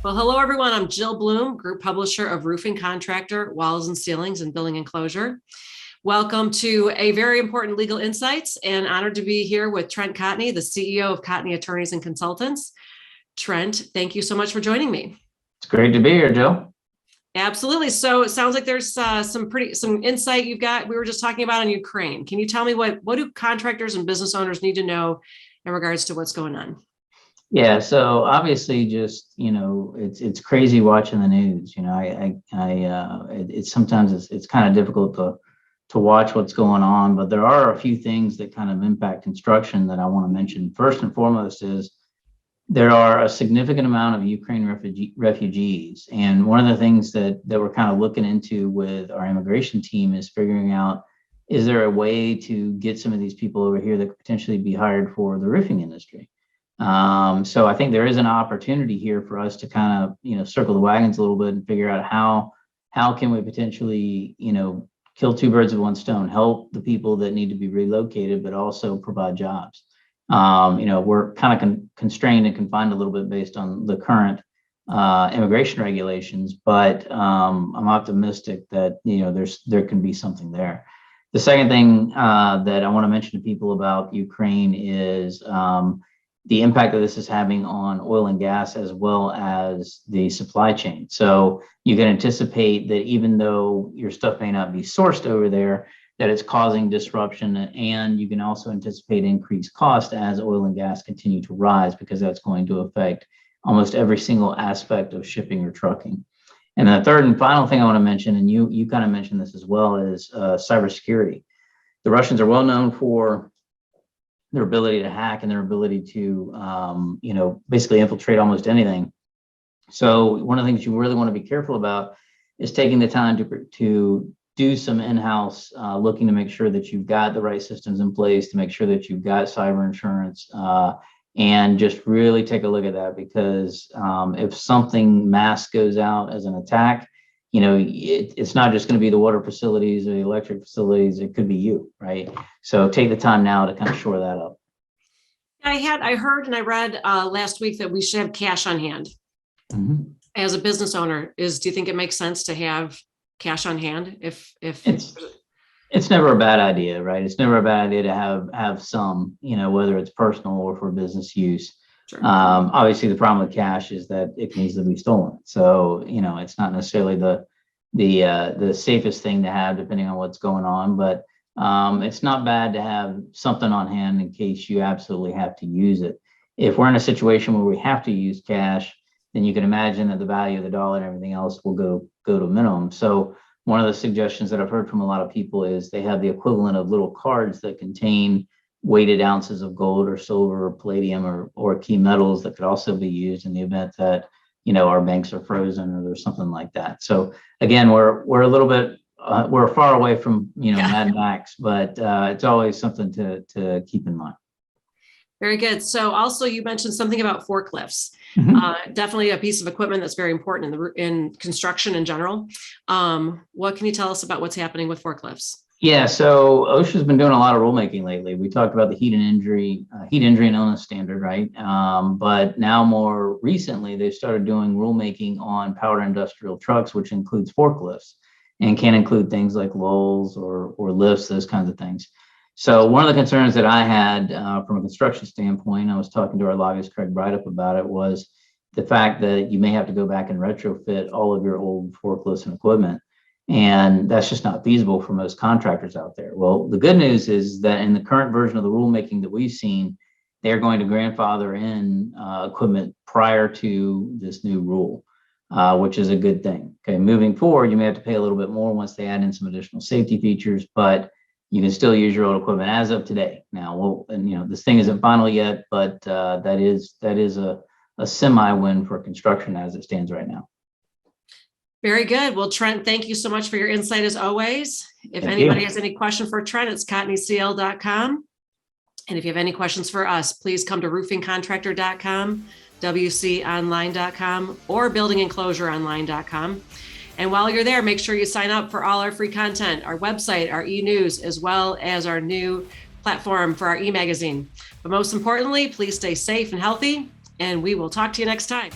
Well, hello, everyone. I'm Jill Bloom, Group Publisher of Roofing Contractor, Walls and Ceilings, and Building Enclosure. Welcome to a very important Legal Insights, and honored to be here with Trent Cotney, the CEO of Cotney Attorneys and Consultants. Trent, thank you so much for joining me. It's great to be here, Jill. Absolutely. So it sounds like there's some insight you've got. We were just talking about in Ukraine. Can you tell me what do contractors and business owners need to know in regards to what's going on? Yeah, so obviously, just it's crazy watching the news. It's sometimes it's kind of difficult to watch what's going on, but there are a few things that kind of impact construction that I want to mention. First and foremost is there are a significant amount of Ukraine refugees, and one of the things that we're kind of looking into with our immigration team is figuring out, is there a way to get some of these people over here that could potentially be hired for the roofing industry? So I think there is an opportunity here for us to kind of, circle the wagons a little bit and figure out how can we potentially, kill two birds with one stone, help the people that need to be relocated, but also provide jobs. We're kind of constrained and confined a little bit based on the current immigration regulations, but I'm optimistic that, there can be something there. The second thing that I want to mention to people about Ukraine is the impact that this is having on oil and gas, as well as the supply chain. So you can anticipate that even though your stuff may not be sourced over there, that it's causing disruption, and you can also anticipate increased cost as oil and gas continue to rise, because that's going to affect almost every single aspect of shipping or trucking. And the third and final thing I want to mention, and you kind of mentioned this as well, is cybersecurity. The Russians are well known for their ability to hack and their ability to, basically infiltrate almost anything. So one of the things you really want to be careful about is taking the time to do some in-house looking to make sure that you've got the right systems in place, to make sure that you've got cyber insurance, and just really take a look at that, because if something mass goes out as an attack, it's not just going to be the water facilities or the electric facilities. It could be you, right? So take the time now to kind of shore that up. I heard and I read last week that we should have cash on hand. Mm-hmm. As a business owner, do you think it makes sense to have cash on hand? If it's never a bad idea, right? It's never a bad idea to have some, whether it's personal or for business use. Sure. Obviously, the problem with cash is that it can easily be stolen. So, it's not necessarily the safest thing to have, depending on what's going on. But it's not bad to have something on hand in case you absolutely have to use it. If we're in a situation where we have to use cash, then you can imagine that the value of the dollar and everything else will go to a minimum. So one of the suggestions that I've heard from a lot of people is they have the equivalent of little cards that contain weighted ounces of gold or silver or palladium or key metals that could also be used in the event that, our banks are frozen or there's something like that. So again, we're a little bit, we're far away from, Mad Max, but it's always something to keep in mind. Very good. So also you mentioned something about forklifts. Mm-hmm. Definitely a piece of equipment that's very important in construction in general. What can you tell us about what's happening with forklifts? Yeah, so OSHA's been doing a lot of rulemaking lately. We talked about the heat injury and illness standard, right? But now more recently, they've started doing rulemaking on powered industrial trucks, which includes forklifts and can include things like lulls or lifts, those kinds of things. So one of the concerns that I had from a construction standpoint, I was talking to our lobbyist, Craig Brydup, about it, was the fact that you may have to go back and retrofit all of your old forklifts and equipment. And that's just not feasible for most contractors out there. Well, the good news is that in the current version of the rulemaking that we've seen, they're going to grandfather in equipment prior to this new rule, which is a good thing. Okay, moving forward, you may have to pay a little bit more once they add in some additional safety features, but you can still use your old equipment as of today. Now, this thing isn't final yet, but that is a semi-win for construction as it stands right now. Very good. Well, Trent, thank you so much for your insight as always. If anybody has any question for Trent, it's cotneycl.com. And if you have any questions for us, please come to roofingcontractor.com, wconline.com, or buildingenclosureonline.com. And while you're there, make sure you sign up for all our free content, our website, our e-news, as well as our new platform for our e-magazine. But most importantly, please stay safe and healthy, and we will talk to you next time.